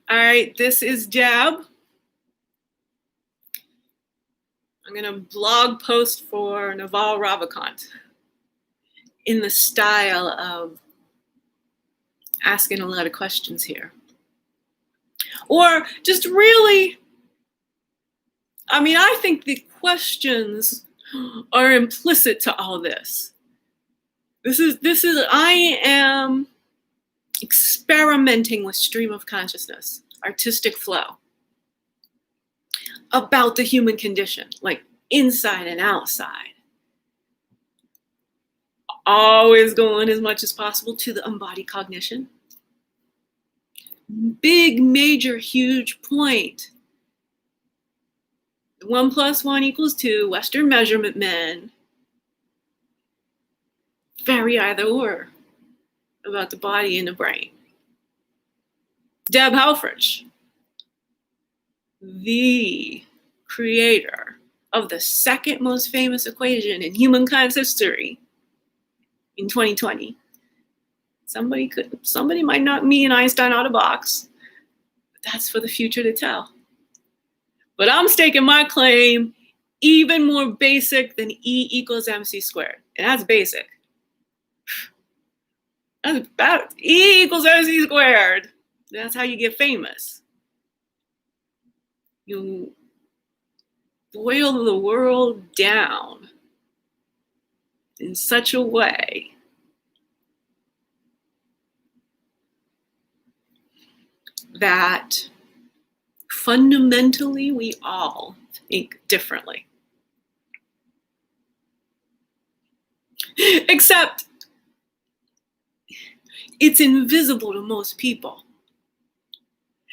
All right, this is Deb. I'm going to blog post for Naval Ravikant in the style of asking a lot of questions here. Or just really, I think the questions are implicit to all this. I am experimenting with stream of consciousness, artistic flow, about the human condition, like inside and outside. Always going as much as possible to the embodied cognition. Big, major, huge point. 1 + 1 = 2, Western measurement men. Very either or about the body and the brain. Deb Helfrich, the creator of the second most famous equation in humankind's history in 2020. Somebody might knock me and Einstein out of the box, but that's for the future to tell. But I'm staking my claim even more basic than E = mc². And that's basic. That's about E = mc². That's how you get famous. You boil the world down in such a way that fundamentally we all think differently. Except it's invisible to most people.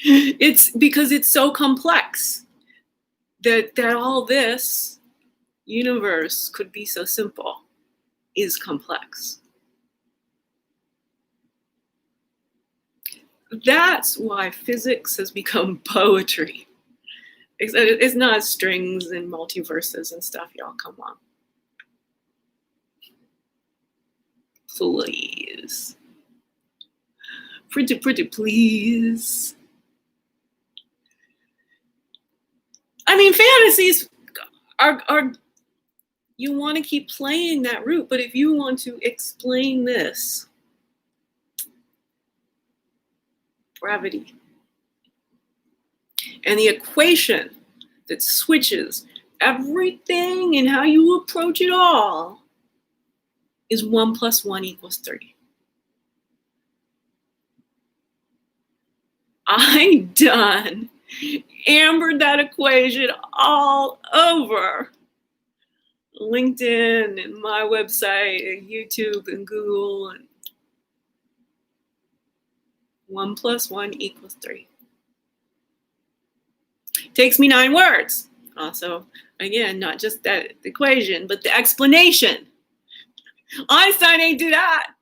It's because it's so complex that all this universe could be so simple is complex. That's why physics has become poetry. It's not strings and multiverses and stuff, y'all. Come on. Please. Pretty, please. Fantasies are you want to keep playing that route, but if you want to explain this, gravity, and the equation that switches everything and how you approach it all is 1 + 1 = 3. I done ambered that equation all over LinkedIn and my website and YouTube and Google. And 1 + 1 = 3. Takes me 9 words. Also, again, not just that equation, but the explanation. Einstein ain't do that.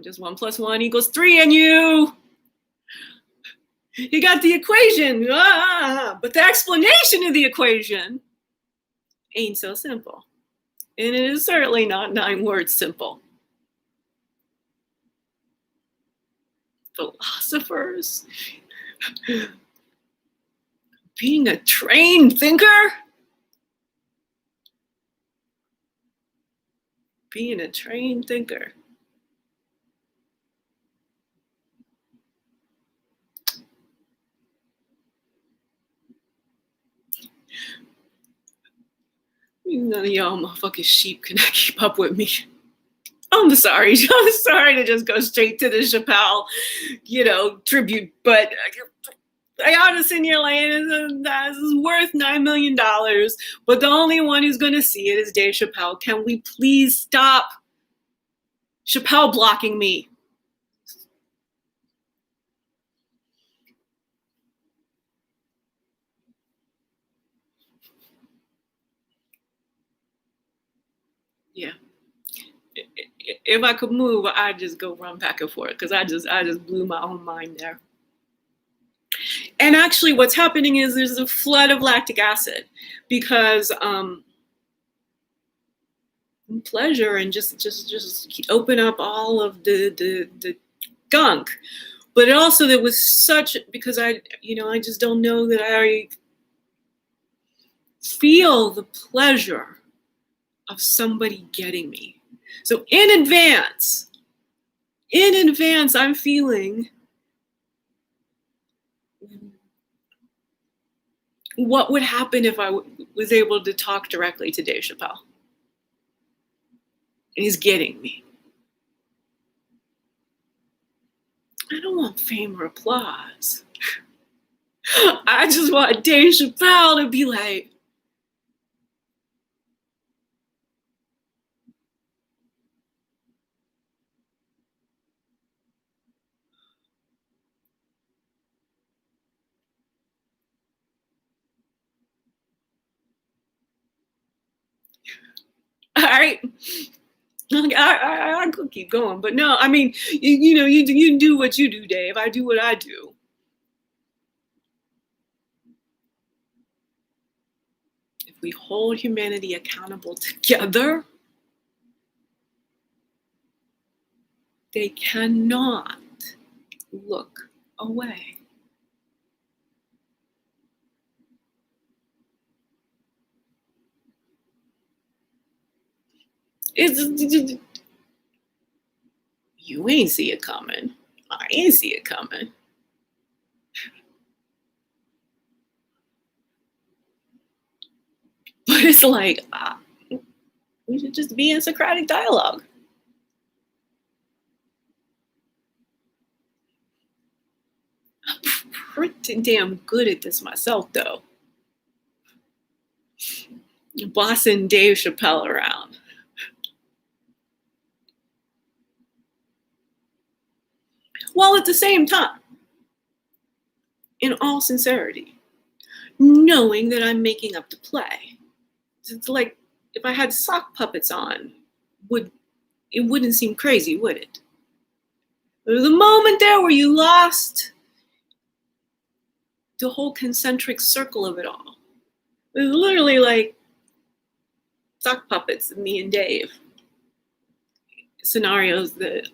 Just 1 + 1 = 3, and you got the equation, but the explanation of the equation ain't so simple. And it is certainly not 9 words simple. Philosophers, being a trained thinker, being a trained thinker. None of y'all motherfucking sheep can keep up with me. I'm sorry. I'm sorry to just go straight to the Chappelle, tribute, but I gotta sit here like, this is worth $9 million, but the only one who's gonna see it is Dave Chappelle. Can we please stop Chappelle blocking me? Yeah. If I could move, I'd just go run back and forth because I just blew my own mind there. And actually what's happening is there's a flood of lactic acid because pleasure and just open up all of the gunk. But it also, there was such, because I just don't know that I feel the pleasure of somebody getting me. So in advance, I'm feeling what would happen if I was able to talk directly to Dave Chappelle. And he's getting me. I don't want fame or applause. I just want Dave Chappelle to be like, all right, I could keep going, but no, I mean, you do what you do, Dave. I do what I do. If we hold humanity accountable together, they cannot look away. It's, you ain't see it coming. I ain't see it coming. But it's like, we should just be in Socratic dialogue. I'm pretty damn good at this myself, though. Bossing Dave Chappelle around. While at the same time, in all sincerity, knowing that I'm making up to play. It's like if I had sock puppets on, it wouldn't seem crazy, would it? There was a moment there where you lost the whole concentric circle of it all. It was literally like sock puppets, me and Dave. Scenarios that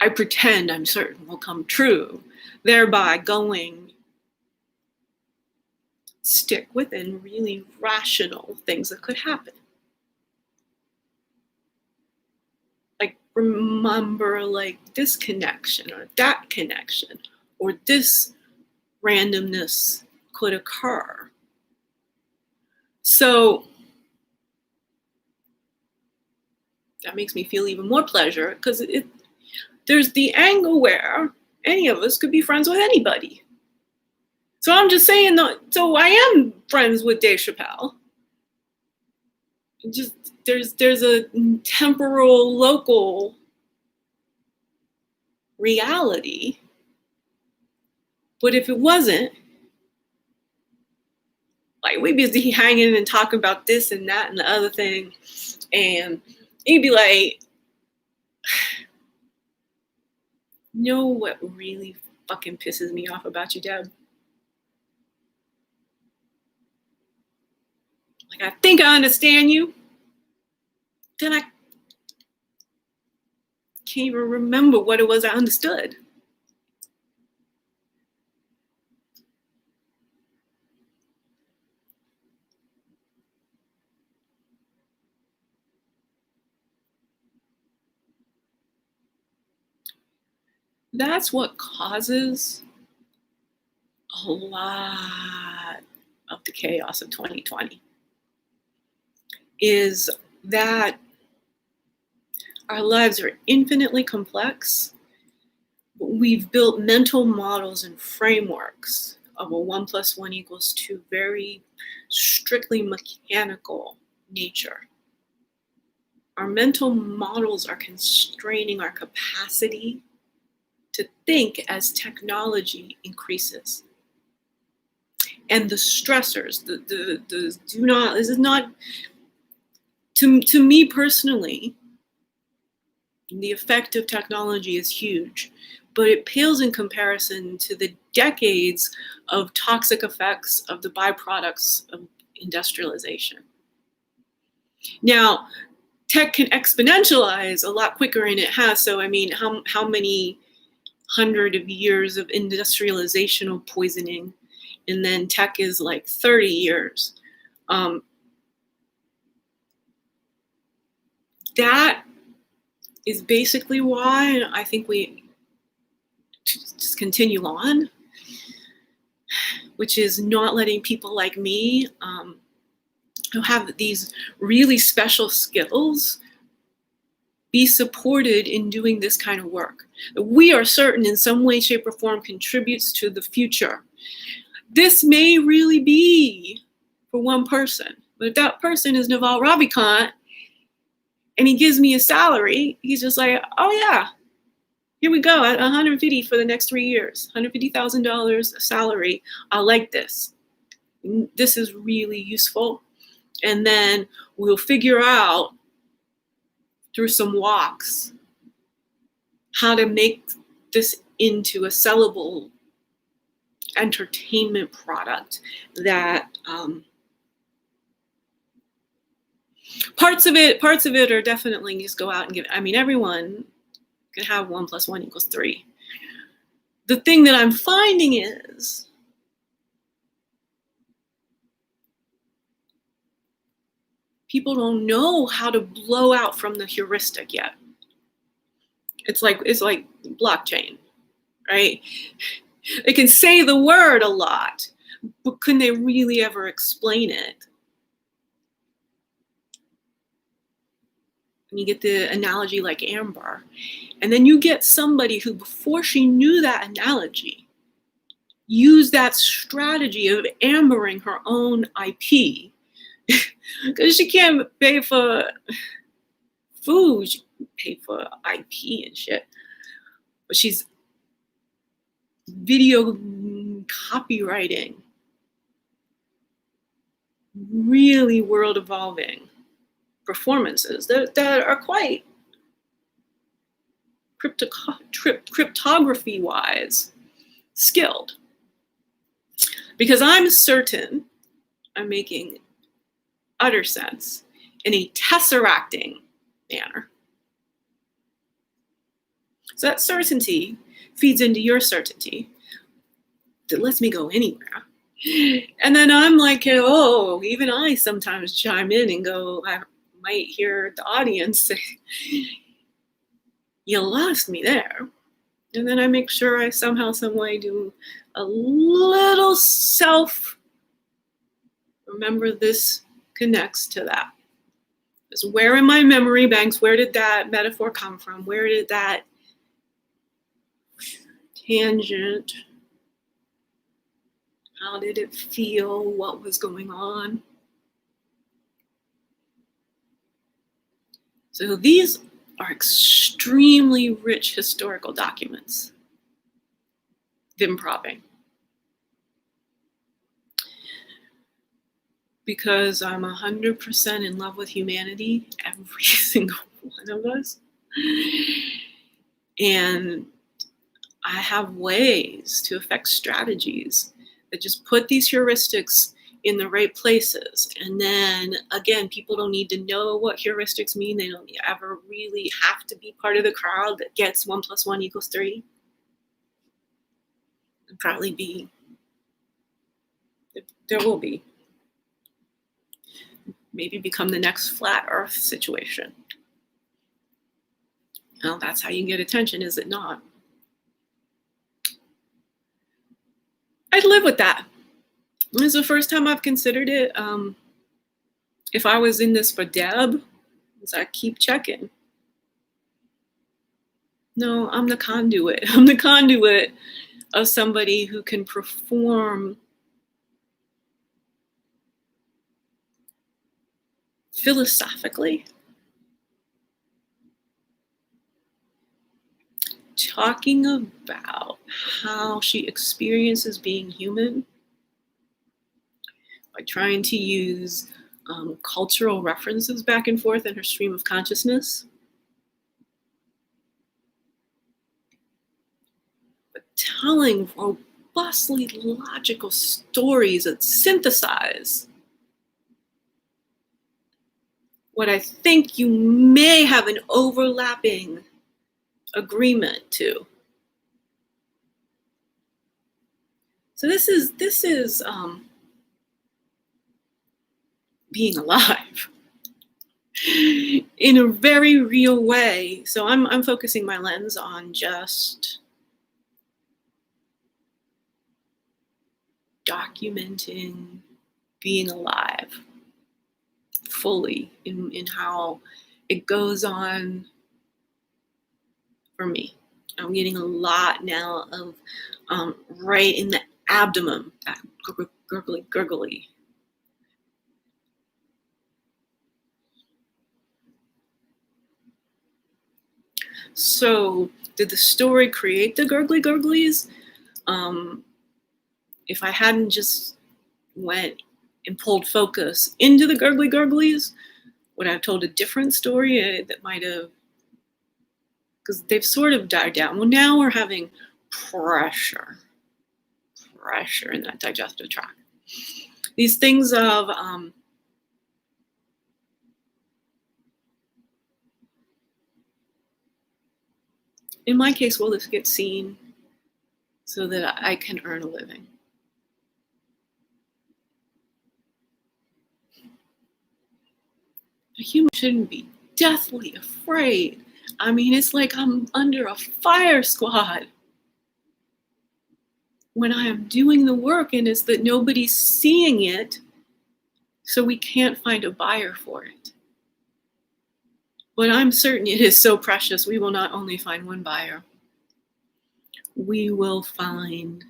I pretend I'm certain will come true, thereby going stick within really rational things that could happen. Like remember like this connection or that connection or this randomness could occur. So that makes me feel even more pleasure because there's the angle where any of us could be friends with anybody. So I'm just saying, so I am friends with Dave Chappelle. Just there's a temporal, local reality. But if it wasn't, like we'd be hanging and talking about this and that and the other thing, and he'd be like, you know what really fucking pisses me off about you, Deb? Like, I think I understand you. Then I can't even remember what it was I understood. That's what causes a lot of the chaos of 2020 is that our lives are infinitely complex, but we've built mental models and frameworks of a 1 + 1 = 2 very strictly mechanical nature. Our mental models are constraining our capacity to think as technology increases. And the stressors, the do not, this is not, to me personally, the effect of technology is huge, but it pales in comparison to the decades of toxic effects of the byproducts of industrialization. Now, tech can exponentialize a lot quicker, and it has. So, I mean, how many hundred of years of industrialization poisoning, and then tech is like 30 years. That is basically why I think we just continue on, which is not letting people like me who have these really special skills be supported in doing this kind of work. We are certain in some way, shape, or form contributes to the future. This may really be for one person, but if that person is Naval Ravikant and he gives me a salary, he's just like, oh yeah, here we go, at 150 for the next 3 years, $150,000 a salary. I like this. This is really useful. And then we'll figure out through some walks how to make this into a sellable entertainment product that parts of it are definitely just go out and give. I mean, everyone can have 1 + 1 = 3. The thing that I'm finding is people don't know how to blow out from the heuristic yet. It's like blockchain, right? They can say the word a lot, but can they really ever explain it? And you get the analogy like Amber, and then you get somebody who, before she knew that analogy, used that strategy of ambering her own IP because she can't pay for food, she can pay for IP and shit. But she's video copywriting, really world evolving performances that are quite cryptography wise skilled. Because I'm certain I'm making utter sense in a tesseracting manner. So that certainty feeds into your certainty that lets me go anywhere. And then I'm like, oh, even I sometimes chime in and go, I might hear the audience say, you lost me there. And then I make sure I somehow, some way do a little self, remember this connects to that. Because where in my memory banks, where did that metaphor come from? Where did that tangent, how did it feel? What was going on? So these are extremely rich historical documents. Improving. Because I'm 100% in love with humanity, every single one of us. And I have ways to affect strategies that just put these heuristics in the right places. And then again, people don't need to know what heuristics mean. They don't ever really have to be part of the crowd that gets 1 + 1 = 3. And probably be, there will be. Maybe become the next flat earth situation. Well, that's how you get attention, is it not? I'd live with that. This is the first time I've considered it. If I was in this for Deb, I keep checking. No, I'm the conduit. I'm the conduit of somebody who can perform philosophically, talking about how she experiences being human by trying to use cultural references back and forth in her stream of consciousness. But telling robustly logical stories that synthesize what I think you may have an overlapping agreement to. So this is being alive in a very real way. So I'm focusing my lens on just documenting being alive fully in how it goes on for me. I'm getting a lot now of right in the abdomen, that gurgly. So did the story create the gurglies? If I hadn't just went and pulled focus into the gurglies, would I have told a different story that might have, because they've sort of died down. Well, now we're having pressure in that digestive tract. These things of in my case, will this get seen so that I can earn a living? A human shouldn't be deathly afraid. I mean, it's like I'm under a fire squad when I am doing the work, and it's that nobody's seeing it, so we can't find a buyer for it. But I'm certain it is so precious, we will not only find one buyer, we will find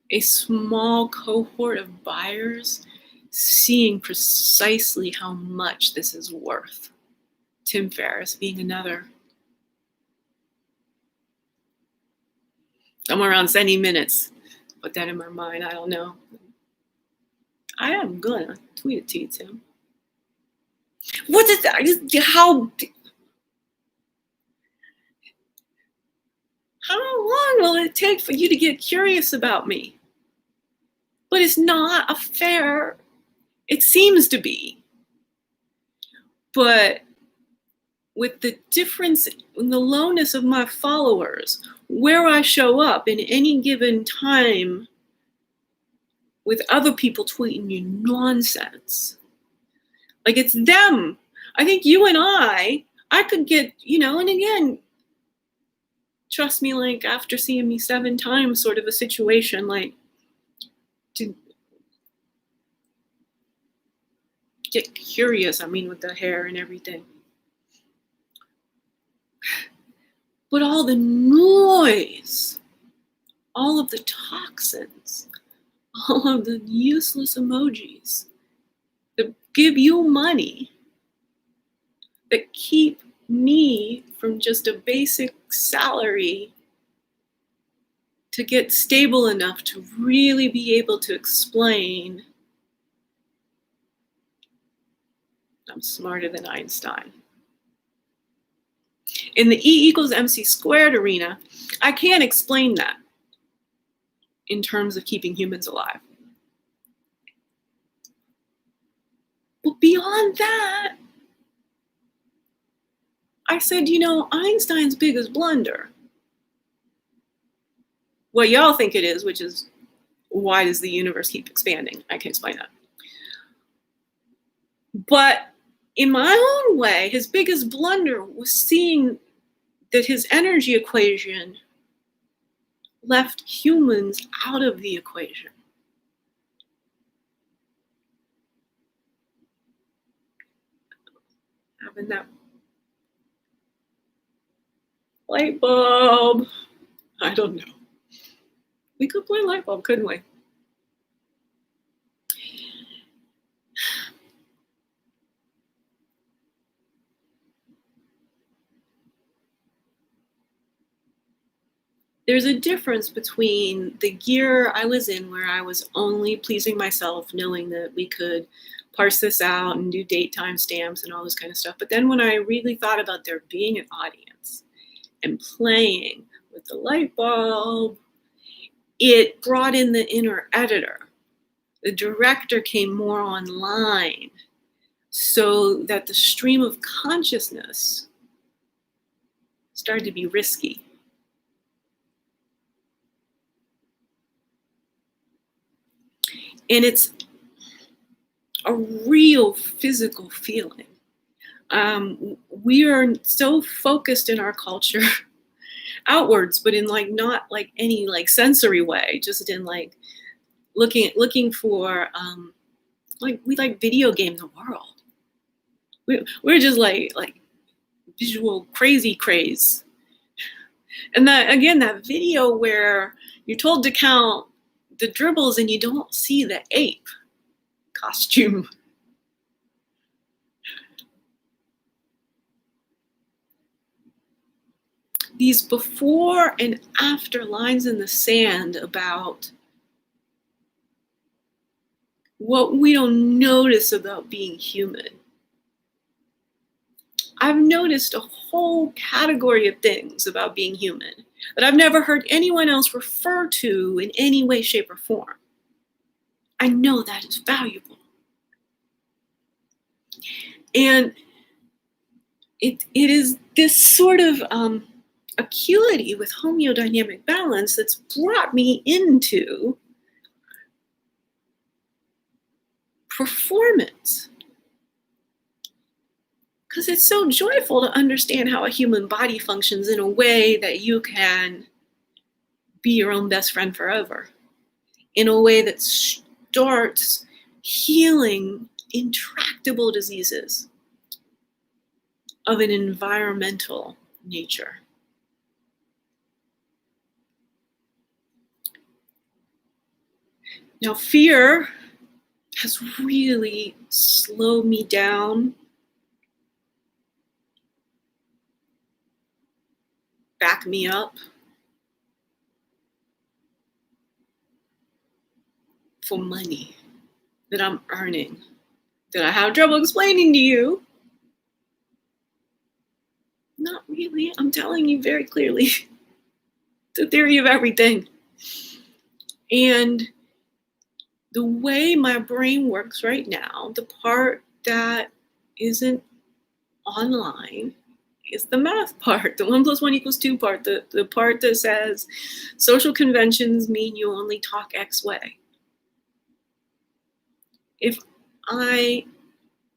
a small cohort of buyers seeing precisely how much this is worth. Tim Ferriss being another. Somewhere around 70 minutes. Put that in my mind, I don't know. I am gonna tweet it to you, Tim. What is that? How long will it take for you to get curious about me? But it's not a fair, it seems to be. But with the difference in the lowness of my followers, where I show up in any given time with other people tweeting you nonsense. Like it's them. I think you and I could get, and again, trust me, like after seeing me 7 times sort of a situation, like to get curious, with the hair and everything. But all the noise, all of the toxins, all of the useless emojis that give you money, that keep me from just a basic salary to get stable enough to really be able to explain I'm smarter than Einstein. In the E equals MC squared arena, I can't explain that in terms of keeping humans alive. But beyond that, I said, Einstein's biggest blunder, what y'all think it is, which is why does the universe keep expanding? I can explain that. But in my own way, his biggest blunder was seeing that his energy equation left humans out of the equation. Having that light bulb, I don't know. We could play light bulb, couldn't we? There's a difference between the gear I was in where I was only pleasing myself, knowing that we could parse this out and do date time stamps and all this kind of stuff. But then when I really thought about there being an audience and playing with the light bulb It brought in the inner editor. The director came more online so that the stream of consciousness started to be risky. And it's a real physical feeling. We are so focused in our culture outwards, but in like not like any like sensory way, just in like looking for like we like video game the world. We're just like visual crazy craze. And that again, that video where you're told to count the dribbles and you don't see the ape costume. These before and after lines in the sand about what we don't notice about being human. I've noticed a whole category of things about being human that I've never heard anyone else refer to in any way, shape, or form. I know that is valuable. And it is this sort of acuity with homeodynamic balance that's brought me into performance. Because it's so joyful to understand how a human body functions in a way that you can be your own best friend forever, in a way that starts healing intractable diseases of an environmental nature. Now, fear has really slowed me down, back me up for money that I'm earning, that I have trouble explaining to you. Not really. I'm telling you very clearly the theory of everything. And the way my brain works right now, the part that isn't online is the math part, the 1 + 1 = 2 part, the part that says social conventions mean you only talk X way. If I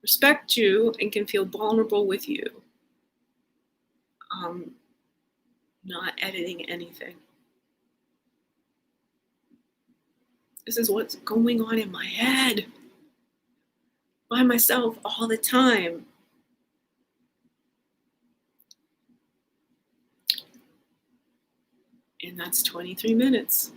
respect you and can feel vulnerable with you, I'm not editing anything. This is what's going on in my head by myself all the time. And that's 23 minutes.